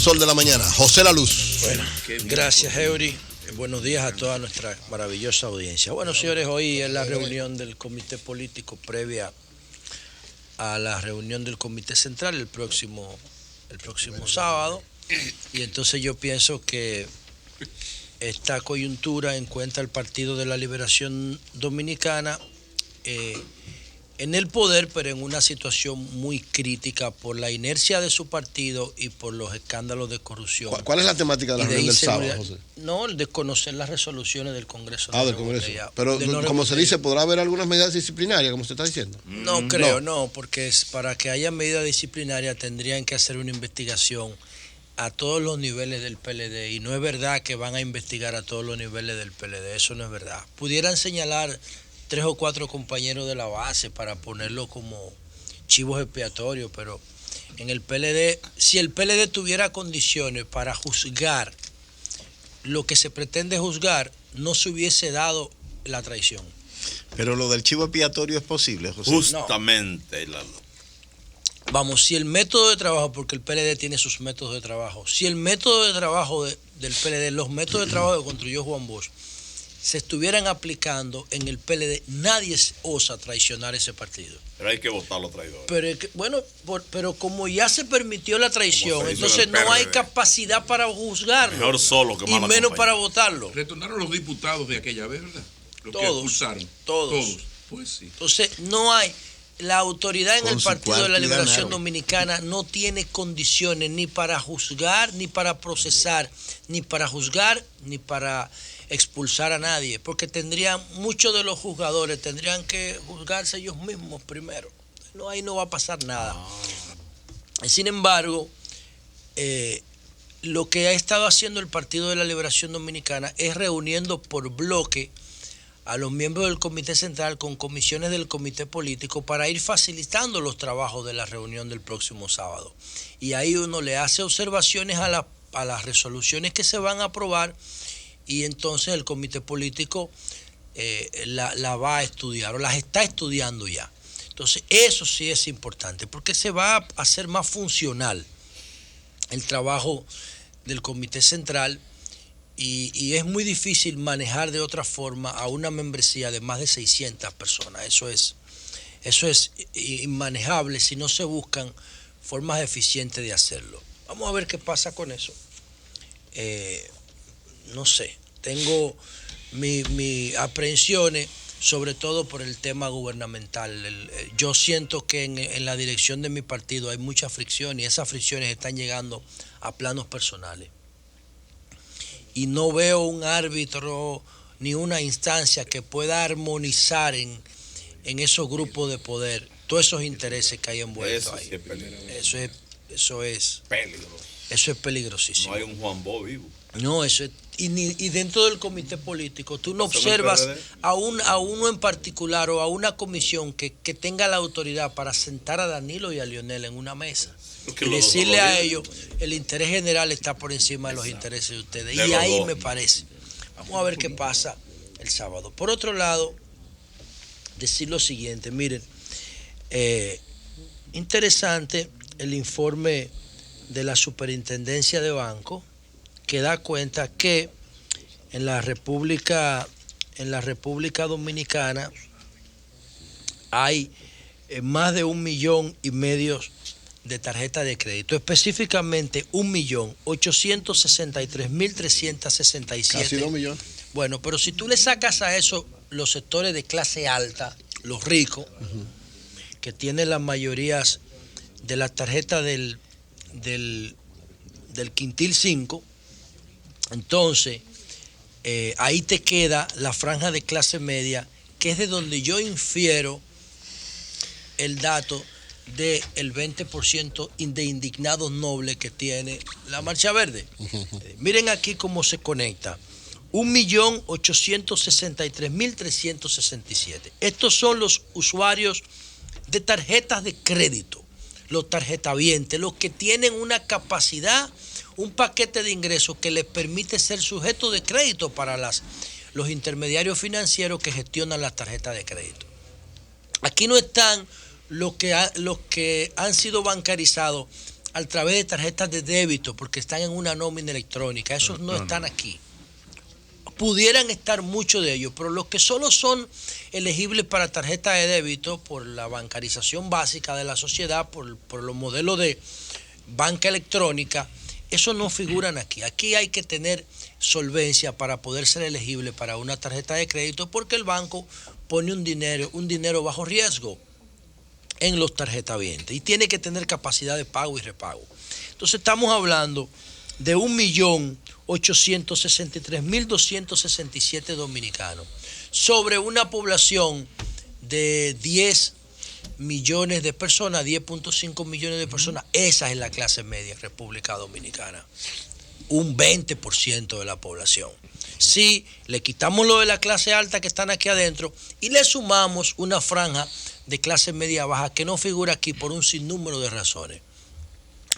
Sol de la mañana, José La Luz. Bueno, gracias, Eury. Buenos días a toda nuestra maravillosa audiencia. Bueno, señores, hoy es la reunión del comité político previa a la reunión del comité central el próximo sábado. Y entonces yo pienso que esta coyuntura encuentra el Partido de la Liberación Dominicana en el poder, pero en una situación muy crítica por la inercia de su partido y por los escándalos de corrupción. ¿Cuál es la temática de la reunión del sábado, José? No, el de conocer las resoluciones del Congreso. Del Congreso. Pero, como se dice, ¿podrá haber algunas medidas disciplinarias, como usted está diciendo? No creo, no, porque para que haya medidas disciplinarias tendrían que hacer una investigación a todos los niveles del PLD, y no es verdad que van a investigar a todos los niveles del PLD, eso no es verdad. Pudieran señalar 3 o 4 compañeros de la base para ponerlo como chivos expiatorios, pero en el PLD, si el PLD tuviera condiciones para juzgar lo que se pretende juzgar, no se hubiese dado la traición. Pero lo del chivo expiatorio es posible, José. Justamente, no. Vamos, si el método de trabajo, porque el PLD tiene sus métodos de trabajo, si el método de trabajo del PLD, los métodos de trabajo que construyó Juan Bosch, se estuvieran aplicando en el PLD, nadie osa traicionar ese partido. Pero hay que votar los traidores. Pero como ya se permitió la traición, entonces no hay capacidad para juzgarlo. Mejor solo que y menos para votarlo. Retornaron los diputados de aquella vez, ¿verdad? Todos. Pues sí. Entonces no hay. La autoridad en el Partido de la Liberación Dominicana no tiene condiciones ni para juzgar, ni para procesar, ni para juzgar, ni para expulsar a nadie, porque muchos de los juzgadores tendrían que juzgarse ellos mismos primero. No, ahí no va a pasar nada. Sin embargo, lo que ha estado haciendo el Partido de la Liberación Dominicana es reuniendo por bloque a los miembros del Comité Central con comisiones del Comité Político para ir facilitando los trabajos de la reunión del próximo sábado. Y ahí uno le hace observaciones a las resoluciones que se van a aprobar, y entonces el Comité Político la va a estudiar, o las está estudiando ya. Entonces eso sí es importante, porque se va a hacer más funcional el trabajo del Comité Central. Y es muy difícil manejar de otra forma a una membresía de más de 600 personas. Eso es inmanejable si no se buscan formas eficientes de hacerlo. Vamos a ver qué pasa con eso. No sé, tengo mis aprehensiones, sobre todo por el tema gubernamental. Yo siento que en la dirección de mi partido hay mucha fricción, y esas fricciones están llegando a planos personales. Y no veo un árbitro ni una instancia que pueda armonizar en esos grupos de poder todos esos intereses que hay envueltos ahí. Eso es peligrosísimo. No hay un Juan Bo vivo. No, eso es, y dentro del comité político tú no observas a uno en particular o a una comisión que tenga la autoridad para sentar a Danilo y a Lionel en una mesa y decirle a ellos: el interés general está por encima de los intereses de ustedes. Y ahí me parece. Vamos a ver qué pasa el sábado. Por otro lado, decir lo siguiente: miren, interesante el informe de la Superintendencia de Banco, que da cuenta que en la República Dominicana hay más de 1,5 millones de tarjetas de crédito, específicamente 1,863,367. Casi 2 millones. Bueno, pero si tú le sacas a eso los sectores de clase alta, los ricos, que tienen las mayorías de las tarjetas del quintil 5, entonces ahí te queda la franja de clase media, que es de donde yo infiero el dato del 20% de indignados nobles que tiene la Marcha Verde. Miren aquí cómo se conecta: 1,863,367. Estos son los usuarios de tarjetas de crédito, los tarjetavientes, los que tienen una capacidad, un paquete de ingresos que les permite ser sujetos de crédito para los intermediarios financieros que gestionan las tarjetas de crédito. Aquí no están los que han sido bancarizados a través de tarjetas de débito porque están en una nómina electrónica. Esos no están aquí. Pudieran estar muchos de ellos, pero los que solo son elegibles para tarjeta de débito por la bancarización básica de la sociedad, por los modelos de banca electrónica, esos no figuran aquí. Aquí hay que tener solvencia para poder ser elegible para una tarjeta de crédito porque el banco pone un dinero bajo riesgo en los tarjetavientes y tiene que tener capacidad de pago y repago. Entonces estamos hablando de 1.863.267 dominicanos sobre una población de 10 millones de personas, 10.5 millones de personas. Esa es la clase media en República Dominicana. Un 20% de la población. Si le quitamos lo de la clase alta que están aquí adentro y le sumamos una franja de clase media baja que no figura aquí por un sinnúmero de razones,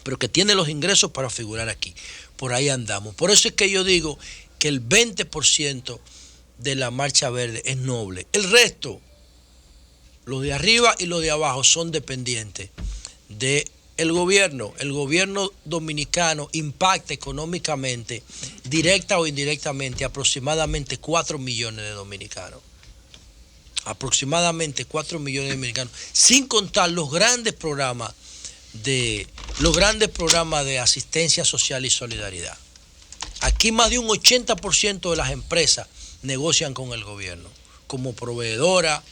pero que tiene los ingresos para figurar aquí. Por ahí andamos. Por eso es que yo digo que el 20% de la Marcha Verde es noble. El resto, los de arriba y los de abajo, son dependientes del gobierno. El gobierno dominicano impacta económicamente, directa o indirectamente, aproximadamente 4 millones de dominicanos. Aproximadamente 4 millones de dominicanos, sin contar los grandes programas de asistencia social y solidaridad. Aquí más de un 80% de las empresas negocian con el gobierno como proveedora.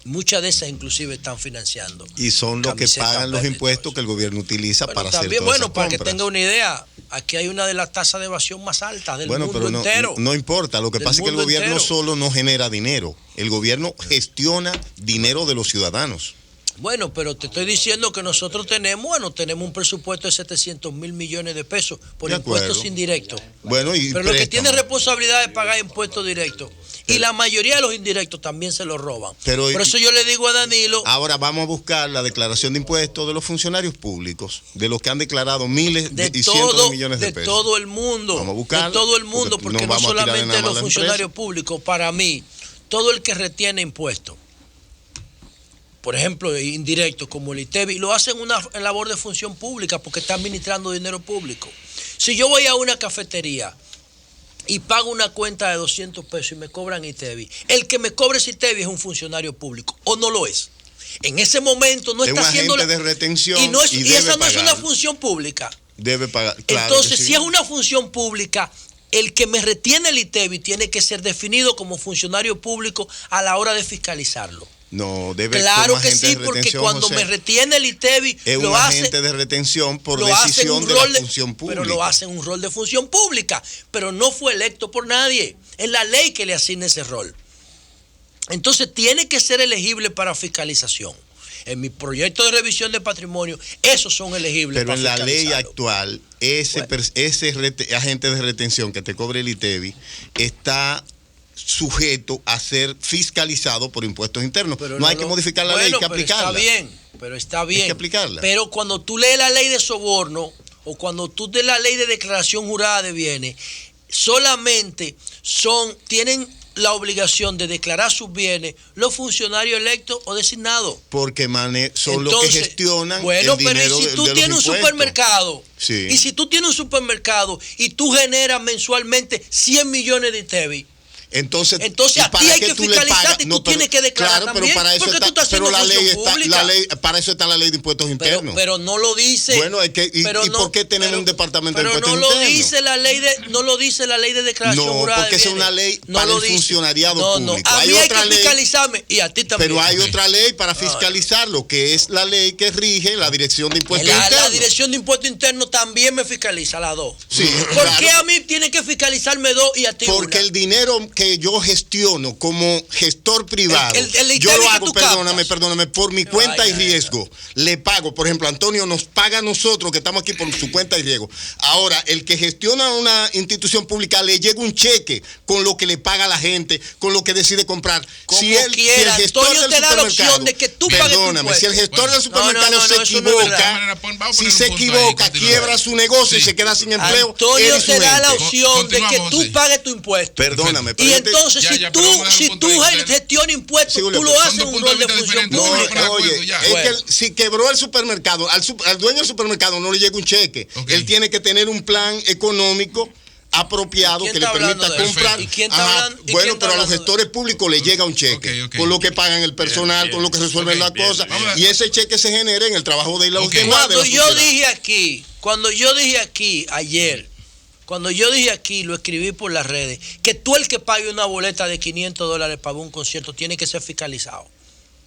Muchas de esas inclusive están financiando. Y son los que pagan los impuestos que el gobierno utiliza para hacer todas bueno, esas para compras. que tenga una idea, aquí hay una de las tasas de evasión más altas del mundo pero entero. No importa, lo que pasa es que el gobierno solo no genera dinero. El gobierno gestiona dinero de los ciudadanos. Bueno, pero te estoy diciendo que nosotros tenemos un presupuesto de 700.000 millones de pesos por impuestos indirectos. Bueno, pero los que tienen responsabilidad de pagar impuestos directos y la mayoría de los indirectos también se los roban. Por eso yo le digo a Danilo. Ahora vamos a buscar la declaración de impuestos de los funcionarios públicos, de los que han declarado miles y cientos de millones de pesos. De todo el mundo. Vamos a buscarla, de todo el mundo, porque no solamente los funcionarios públicos. Para mí, todo el que retiene impuestos, por ejemplo, indirectos como el ITEVI, lo hacen una labor de función pública porque está administrando dinero público. Si yo voy a una cafetería y pago una cuenta de 200 pesos y me cobran ITEVI, el que me cobre ese ITEVI es un funcionario público, ¿o no lo es? En ese momento no está haciendo... Es un agente de retención y esa no es una función pública. Debe pagar, claro. Entonces, si es una función pública, el que me retiene el ITEVI tiene que ser definido como funcionario público a la hora de fiscalizarlo. No, debe Claro que sí, porque cuando me retiene el ITEVI, es un agente de retención por decisión de la función pública. Pero lo hacen un rol de función pública, pero no fue electo por nadie. Es la ley que le asigna ese rol. Entonces tiene que ser elegible para fiscalización. En mi proyecto de revisión de patrimonio, esos son elegibles para fiscalizarlo. Pero en la ley actual, ese agente de retención que te cobre el ITEVI está sujeto a ser fiscalizado por impuestos internos. Pero no hay que modificar la ley, hay que aplicarla. Está bien. Hay que aplicarla. Pero cuando tú lees la ley de soborno o cuando tú lees la ley de declaración jurada de bienes, solamente tienen la obligación de declarar sus bienes los funcionarios electos o designados. Porque son los que gestionan el dinero de los impuestos. Pero si tú tienes un supermercado, sí. Y si tú tienes un supermercado y tú generas mensualmente 100 millones de ITEVI, entonces a ti hay que fiscalizarte y tú tienes que declarar también. Pero para eso para eso está la ley de impuestos internos. Pero no lo dice. Bueno, ¿y por qué tenemos un departamento de impuestos internos? No lo dice la ley de declaración jurada. No, porque es una ley para el funcionariado público. A mí hay que fiscalizarme y a ti también. Pero hay otra ley para fiscalizarlo, que es la ley que rige la Dirección de Impuestos Internos. La Dirección de Impuestos Internos también me fiscaliza, las dos. Sí, ¿Por qué a mí tiene que fiscalizarme dos y a ti una? Porque el dinero que yo gestiono como gestor privado, yo lo hago, perdóname, por mi cuenta y riesgo. Le pago, por ejemplo, Antonio nos paga a nosotros que estamos aquí por su cuenta y riesgo. Ahora, el que gestiona una institución pública le llega un cheque con lo que le paga a la gente, con lo que decide comprar. Si el gestor Antonio te da la opción de que tú pagues tu impuesto. Si el gestor del supermercado se equivoca, quiebra su negocio y se queda sin empleo. Antonio te da la opción de que tú pagues tu impuesto. Perdóname. Y entonces, si tú gestionas impuestos, tú lo haces en un rol de función pública. Oye, es que si quebró el supermercado, al dueño del supermercado no le llega un cheque. Él tiene que tener un plan económico apropiado que le permita comprar. Bueno, pero a los gestores públicos les llega un cheque con lo que pagan el personal, con lo que resuelven las cosas, y ese cheque se genera en el trabajo de los demás. Cuando yo dije aquí ayer, lo escribí por las redes, que tú el que pague una boleta de $500 para un concierto tiene que ser fiscalizado,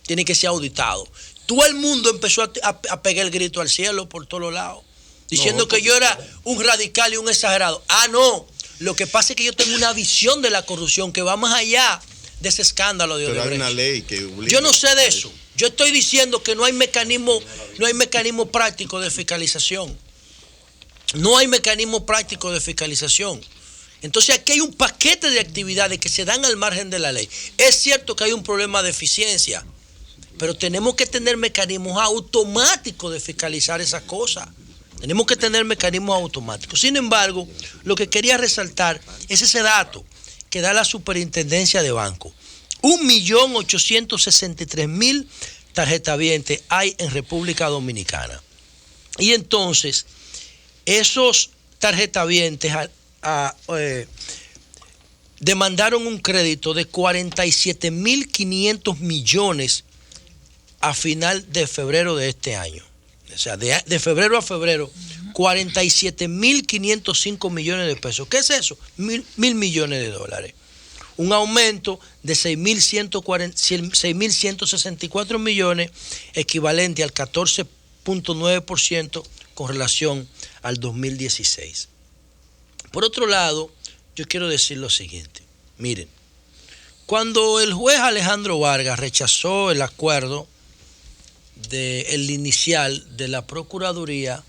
tiene que ser auditado. Todo el mundo empezó a pegar el grito al cielo por todos lados, diciendo que yo era un radical y un exagerado. No, lo que pasa es que yo tengo una visión de la corrupción que va más allá de ese escándalo de Odebrecht. Pero hay una ley que obliga. Yo no sé de eso. Yo estoy diciendo que no hay mecanismo práctico de fiscalización. No hay mecanismo práctico de fiscalización. Entonces aquí hay un paquete de actividades que se dan al margen de la ley. Es cierto que hay un problema de eficiencia, pero tenemos que tener mecanismos automáticos de fiscalizar esas cosas. Tenemos que tener mecanismos automáticos. Sin embargo, lo que quería resaltar es ese dato que da la Superintendencia de Banco. 1.863.000 tarjetavientes hay en República Dominicana. Y entonces, esos tarjetavientes demandaron un crédito de 47.500 millones a final de febrero de este año. O sea, de febrero a febrero, 47.505 millones de pesos. ¿Qué es eso? Mil millones de dólares. Un aumento de 6.164 millones, equivalente al 14.9% con relación al 2016. Por otro lado, yo quiero decir lo siguiente. Miren, cuando el juez Alejandro Vargas rechazó el acuerdo el inicial de la Procuraduría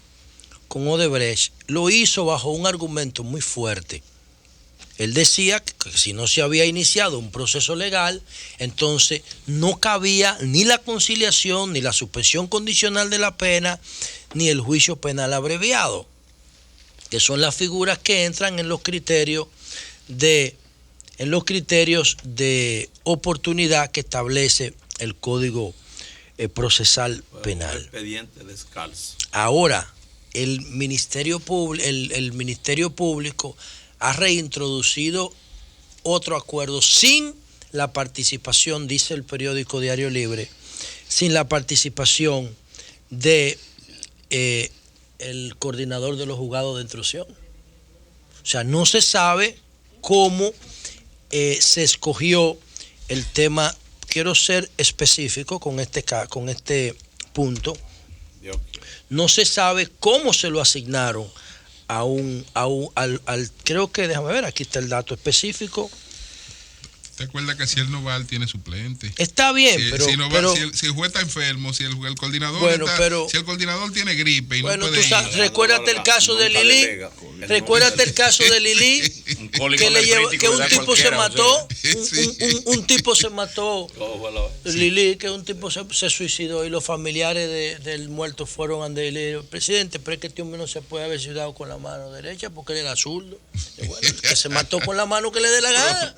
con Odebrecht, lo hizo bajo un argumento muy fuerte. Él decía que si no se había iniciado un proceso legal, entonces no cabía ni la conciliación, ni la suspensión condicional de la pena, ni el juicio penal abreviado, que son las figuras que entran en los criterios de oportunidad que establece el Código Procesal Penal. Expediente descalzo. Ahora, el Ministerio Público ha reintroducido otro acuerdo sin la participación, dice el periódico Diario Libre, sin la participación de el coordinador de los juzgados de instrucción. O sea, no se sabe cómo se escogió el tema. Quiero ser específico con este punto. No se sabe cómo se lo asignaron creo que, déjame ver, aquí está el dato específico. ¿Te acuerdas que si él no va, él tiene suplente? Está bien, si el juez está enfermo, si el coordinador si el coordinador tiene gripe y no puede ir. Recuérdate el caso de Lili. Recuérdate el caso de Lili, que un tipo se mató. Un tipo se mató. Lili, que un tipo se suicidó y los familiares del muerto fueron a Lili. Presidente, pero es que este hombre no se puede haber suicidado con la mano derecha porque él era zurdo. Bueno, que se mató con la mano que le dé la gana.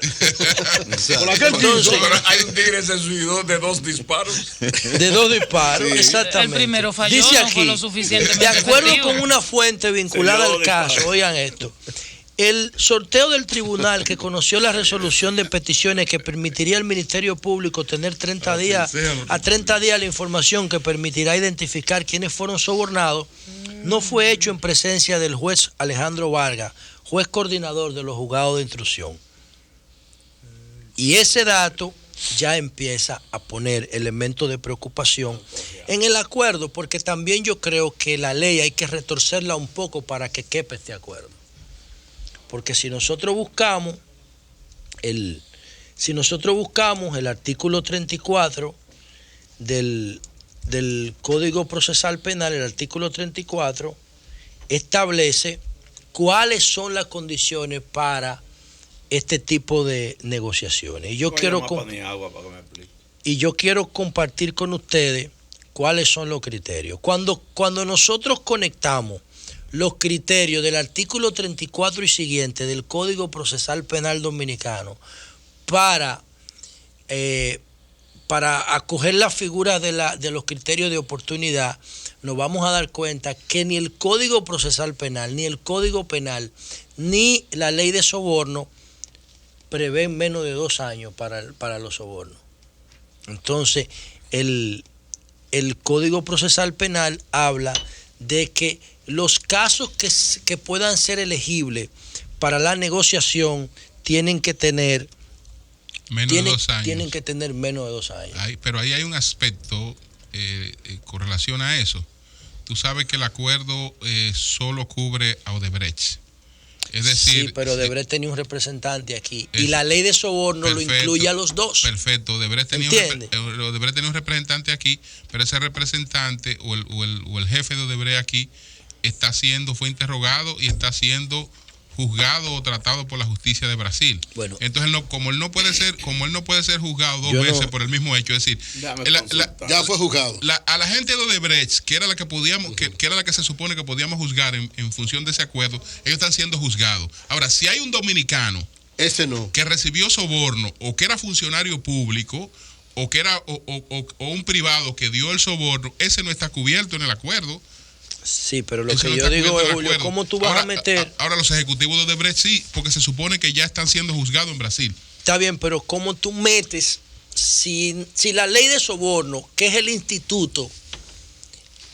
Entonces, hay un tigre que se suicidó de 2 disparos. De 2 disparos, sí. Exactamente. El primero falló, dice aquí, no fue lo suficientemente de acuerdo efectivo. con una fuente vinculada al caso, oigan esto, el sorteo del tribunal que conoció la resolución de peticiones que permitiría al Ministerio Público tener 30 días la información que permitirá identificar quiénes fueron sobornados, no fue hecho en presencia del juez Alejandro Vargas, juez coordinador de los juzgados de instrucción. Y ese dato ya empieza a poner elementos de preocupación en el acuerdo, porque también yo creo que la ley hay que retorcerla un poco para que quepa este acuerdo. Porque si nosotros buscamos el artículo 34 del Código Procesal Penal, el artículo 34 establece cuáles son las condiciones para este tipo de negociaciones. Y yo quiero compartir con ustedes cuáles son los criterios. Cuando nosotros conectamos los criterios del artículo 34 y siguiente del Código Procesal Penal Dominicano para acoger la figura de los criterios de oportunidad, nos vamos a dar cuenta que ni el Código Procesal Penal, ni el Código Penal, ni la ley de soborno prevén menos de 2 años para los sobornos. Entonces, el Código Procesal Penal habla de que los casos que puedan ser elegibles para la negociación tienen que tener menos de 2 años. Tienen que tener menos de 2 años. Pero ahí hay un aspecto con relación a eso. Tú sabes que el acuerdo solo cubre a Odebrecht. Es decir, sí, pero Odebrecht tenía un representante aquí y la ley de soborno lo incluye a los dos. Perfecto, Odebrecht tenía un representante aquí, pero ese representante o el jefe de Odebrecht aquí fue interrogado y está siendo juzgado o tratado por la justicia de Brasil. Bueno, entonces como él no puede ser juzgado 2 veces por el mismo hecho, es decir, ya fue juzgado. A la gente de Odebrecht, que era la que podíamos, que era la que se supone que podíamos juzgar en función de ese acuerdo, ellos están siendo juzgados. Ahora, si hay un dominicano que recibió soborno o que era funcionario público o que era o un privado que dio el soborno, ese no está cubierto en el acuerdo. Sí, pero lo que yo digo es, Julio, ¿cómo tú vas a meter? Ahora los ejecutivos de Odebrecht sí, porque se supone que ya están siendo juzgados en Brasil. Está bien, pero ¿cómo tú metes si la ley de soborno, que es el instituto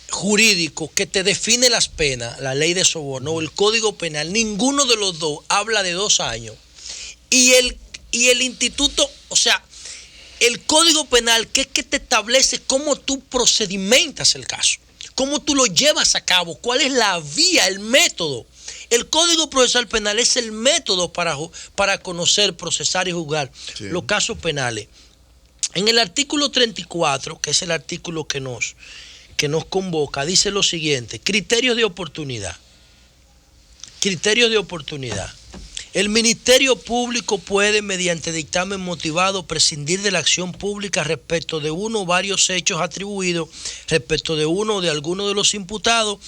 jurídico que te define las penas, la ley de soborno o el Código Penal, ninguno de los dos habla de 2 años? Y el instituto, o sea, el Código Penal, que es que te establece cómo tú procedimentas el caso. ¿Cómo tú lo llevas a cabo? ¿Cuál es la vía, el método? El Código Procesal Penal es el método para conocer, procesar y juzgar los casos penales. En el artículo 34, que es el artículo que nos convoca, dice lo siguiente: criterios de oportunidad. Criterios de oportunidad. El Ministerio Público puede, mediante dictamen motivado, prescindir de la acción pública respecto de uno o varios hechos atribuidos, respecto de uno o de alguno de los imputados.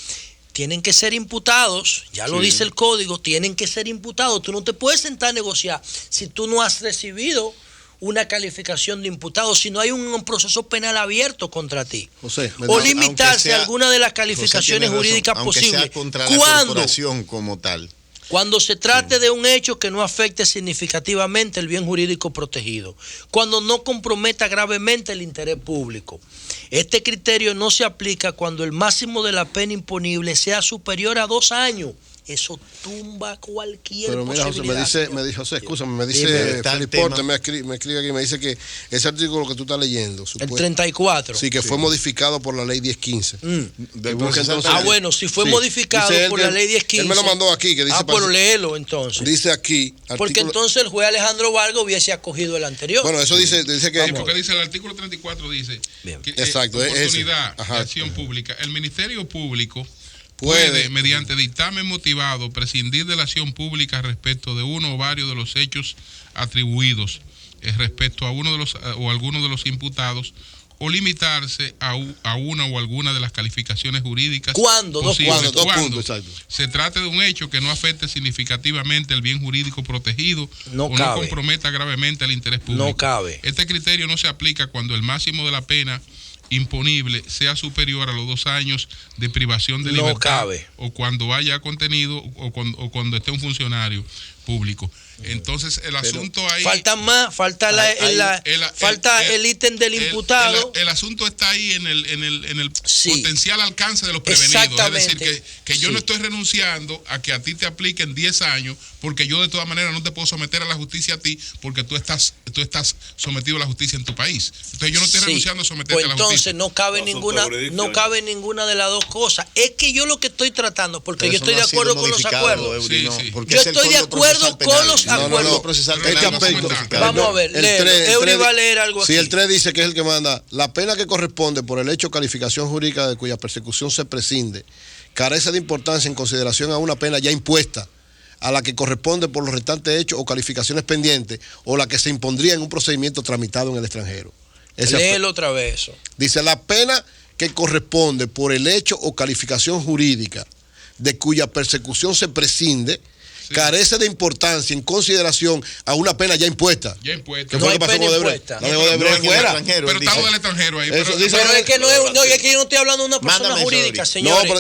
Tienen que ser imputados, ya lo dice el código, tienen que ser imputados. Tú no te puedes sentar a negociar si tú no has recibido una calificación de imputado, si no hay un proceso penal abierto contra ti. José, o limitarse a alguna de las calificaciones jurídicas posibles. Aunque sea contra la corporación como tal. Cuando se trate de un hecho que no afecte significativamente el bien jurídico protegido, cuando no comprometa gravemente el interés público. Este criterio no se aplica cuando el máximo de la pena imponible sea superior a 2 años. Eso tumba cualquier posibilidad. Pero mira, José, me dice Felipe Porte, me escribe aquí, me dice que ese artículo que tú estás leyendo, el 34. Sí, que fue modificado por la ley 1015. Bueno, si fue modificado por la ley 1015. Él me lo mandó aquí, que dice... pero léelo entonces. Dice aquí... Porque entonces el juez Alejandro Vargas hubiese acogido el anterior. Bueno, eso dice que... Sí, porque dice el artículo 34, dice... Que, exacto, oportunidad de acción pública. El Ministerio Público puede, mediante dictamen motivado, prescindir de la acción pública respecto de uno o varios de los hechos atribuidos respecto a uno de los o alguno de los imputados, o limitarse a una o alguna de las calificaciones jurídicas. ¿Cuándo? Cuando se trate de un hecho que no afecte significativamente el bien jurídico protegido no comprometa gravemente el interés público. No cabe. Este criterio no se aplica cuando el máximo de la pena imponible sea superior a los 2 años de privación de libertad, cabe. O cuando haya contenido o cuando esté un funcionario público. Entonces el asunto ahí falta el ítem del imputado. El asunto está ahí en el potencial alcance de los prevenidos. Es decir, que yo no estoy renunciando a que a ti te apliquen 10 años, porque yo de todas maneras no te puedo someter a la justicia a ti, porque tú estás sometido a la justicia en tu país. Entonces yo no estoy renunciando a someterte a la justicia. Entonces no cabe ninguna de las dos cosas. Es que yo lo que estoy tratando, porque yo estoy de acuerdo con los acuerdos. Yo estoy de acuerdo con los acuerdo. Vamos a ver, Eury va a leer algo aquí. Si el 3 dice que es el que manda, la pena que corresponde por el hecho o calificación jurídica de cuya persecución se prescinde carece de importancia en consideración a una pena ya impuesta, a la que corresponde por los restantes hechos o calificaciones pendientes, o la que se impondría en un procedimiento tramitado en el extranjero. Léelo otra vez eso. Dice, la pena que corresponde por el hecho o calificación jurídica de cuya persecución se prescinde carece de importancia en consideración a una pena ya impuesta. Ya impuesta. ¿Qué fue lo que pasó con Odebrecht? La de Odebrecht fuera. Pero estamos del extranjero ahí. Eso Pero dice- Pero es que es que yo no estoy hablando de una persona Mándame jurídica, eso, señores. No,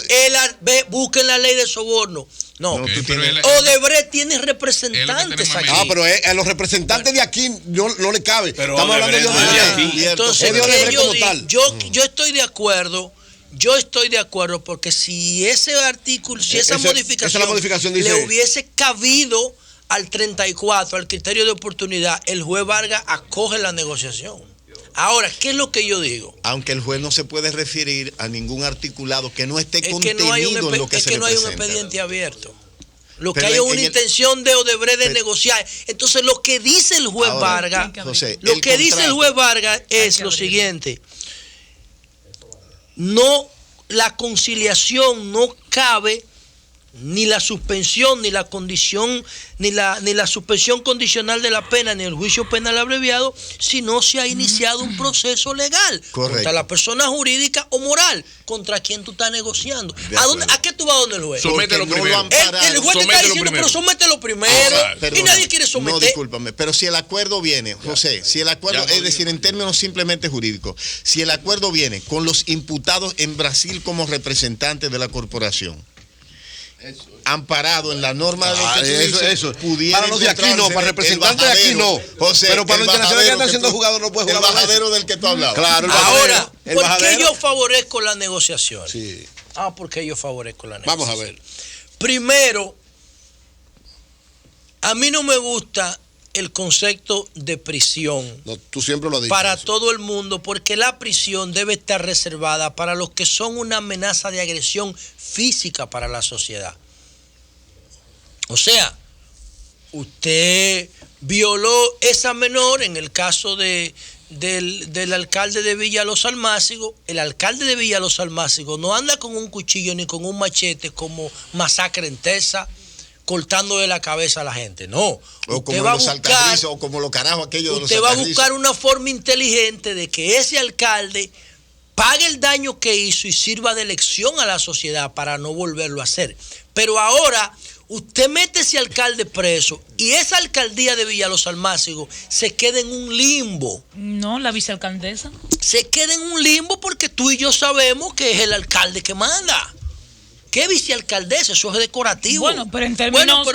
pero- Busquen la ley de soborno. No, Ok, pero Odebrecht tiene representantes aquí. Ah, pero a los representantes de aquí no le cabe. Pero Estamos hablando de Odebrecht no es de Odebrecht. aquí. Entonces, Es de ¿qué Odebrecht yo como digo? tal. Yo estoy de acuerdo. Yo estoy de acuerdo porque si ese artículo, si esa modificación dice- le hubiese cabido al 34, al criterio de oportunidad, el juez Vargas acoge la negociación. Ahora, ¿qué es lo que yo digo? Aunque el juez no se puede referir a ningún articulado que no esté Es que contenido no hay un, en lo que se le no hay un presenta. expediente abierto. Lo Pero que hay es en una el- intención de Odebrecht de pero- negociar. Entonces, lo que dice el juez Ahora, Vargas, José, lo el que dice el contrato- juez Vargas es lo siguiente. No, la conciliación no cabe, ni la suspensión, ni la condición, ni la suspensión condicional de la pena, ni el juicio penal abreviado, si no se ha iniciado un proceso legal contra la persona jurídica o moral contra quien tú estás negociando. ¿A qué tú vas donde el juez? Somételo Porque no primero. lo ampararon. El juez te está diciendo, pero somételo primero. Y Perdona, nadie quiere someter. No, discúlpame, pero si el acuerdo viene, José, si el acuerdo, es decir, en términos simplemente jurídicos, si el acuerdo viene con los imputados en Brasil como representantes de la corporación, amparado en la norma de lo que tú dices, eso. pudiera Para los de aquí no, encontrarse para el representantes de aquí no. José, Pero para el los internacionales que bajadero están siendo tú- jugadores no puede el jugar. bajadero del que tú hablabas. Claro, el Ahora, bajadero. El ¿por qué bajadero. yo favorezco la negociación? Sí. Porque yo favorezco la negociación. Vamos a ver. Primero, a mí no me gusta el concepto de prisión No, tú siempre lo has dicho. para eso. todo el mundo, porque la prisión debe estar reservada para los que son una amenaza de agresión física para la sociedad. O sea, usted violó esa menor en el caso del alcalde de Villa Los Almácigos. El alcalde de Villa Los Almácigos no anda con un cuchillo ni con un machete como Masacre en Tesa, cortando de la cabeza a la gente. No. O como los alcarrizos, o como los carajos aquellos de los Usted va a alcarrizos. buscar una forma inteligente de que ese alcalde pague el daño que hizo y sirva de lección a la sociedad para no volverlo a hacer. Pero ahora usted mete ese alcalde preso y esa alcaldía de Villa Los Almácigos se queda en un limbo. No, la vicealcaldesa. Se queda en un limbo porque tú y yo sabemos que es el alcalde que manda. ¿Qué vicealcaldesa? Eso es decorativo. Bueno, pero en términos,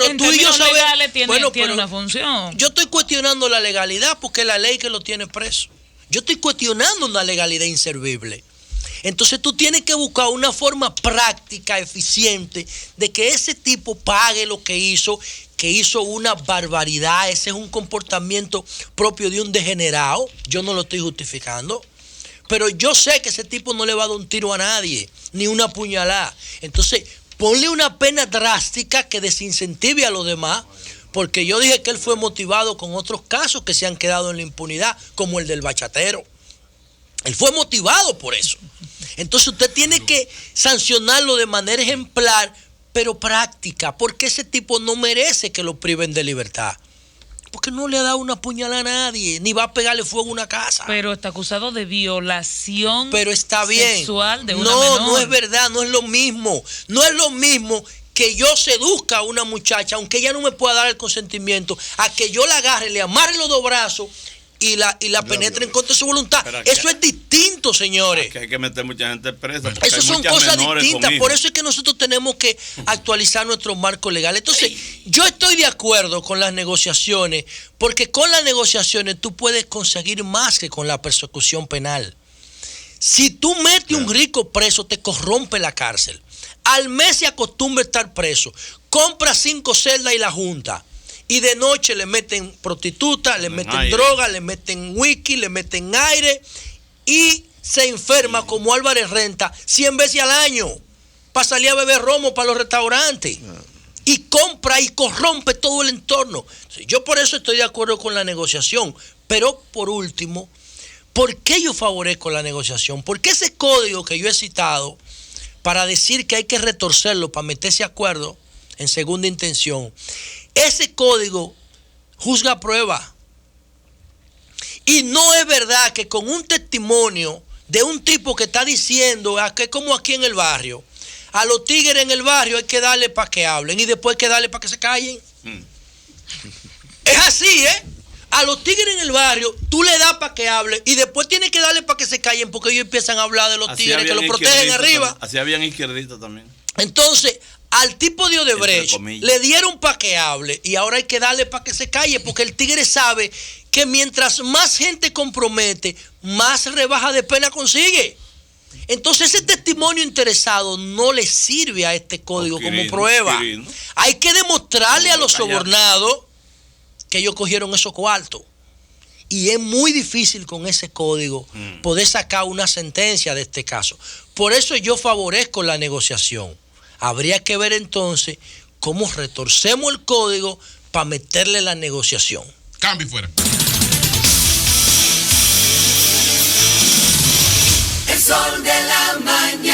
legales tiene una función. Yo estoy cuestionando la legalidad porque es la ley que lo tiene preso. Yo estoy cuestionando una legalidad inservible. Entonces tú tienes que buscar una forma práctica, eficiente, de que ese tipo pague lo que hizo una barbaridad. Ese es un comportamiento propio de un degenerado. Yo no lo estoy justificando. Pero yo sé que ese tipo no le va a dar un tiro a nadie, ni una puñalada. Entonces, ponle una pena drástica que desincentive a los demás, porque yo dije que él fue motivado con otros casos que se han quedado en la impunidad, como el del bachatero. Él fue motivado por eso. Entonces usted tiene que sancionarlo de manera ejemplar, pero práctica, porque ese tipo no merece que lo priven de libertad. Porque no le ha dado una puñalada a nadie, ni va a pegarle fuego a una casa. Pero está acusado de violación pero está bien. Sexual de una menor. No es verdad, no es lo mismo. No es lo mismo que yo seduzca a una muchacha, aunque ella no me pueda dar el consentimiento, a que yo la agarre, le amarre los dos brazos y la penetre en contra de su voluntad. Eso es distinto, señores. Que hay que meter mucha gente presa. Eso son cosas distintas. Por eso es que nosotros tenemos que actualizar nuestro marco legal. Entonces, yo estoy de acuerdo con las negociaciones, porque con las negociaciones tú puedes conseguir más que con la persecución penal. Si tú metes un rico preso, te corrompe la cárcel. Al mes se acostumbra a estar preso. Compra 5 celdas y la junta. Y de noche le meten prostitutas, le meten droga, le meten whisky, le meten aire y se enferma como Álvarez Renta 100 veces al año para salir a beber romo para los restaurantes. Y compra y corrompe todo el entorno. Yo por eso estoy de acuerdo con la negociación. Pero por último, ¿por qué yo favorezco la negociación? Porque ese código que yo he citado para decir que hay que retorcerlo para meterse acuerdo en segunda intención, ese código juzga a prueba. Y no es verdad que con un testimonio de un tipo que está diciendo, que como aquí en el barrio, A los tigres en el barrio hay que darle para que hablen y después hay que darle para que se callen. Es así, ¿eh? A los tigres en el barrio, tú le das para que hablen y después tienes que darle para que se callen porque ellos empiezan a hablar de los tigres que los protegen arriba. También. Así habían izquierdistas también. Entonces, al tipo de Odebrecht le dieron para que hable y ahora hay que darle para que se calle porque el tigre sabe que mientras más gente compromete, más rebaja de pena consigue. Entonces ese testimonio interesado no le sirve a este código como prueba. Hay que demostrarle a los sobornados que ellos cogieron esos cuartos. Y es muy difícil con ese código poder sacar una sentencia de este caso. Por eso yo favorezco la negociación. Habría que ver entonces cómo retorcemos el código para meterle la negociación. Cambio y fuera. El sol de la mañana.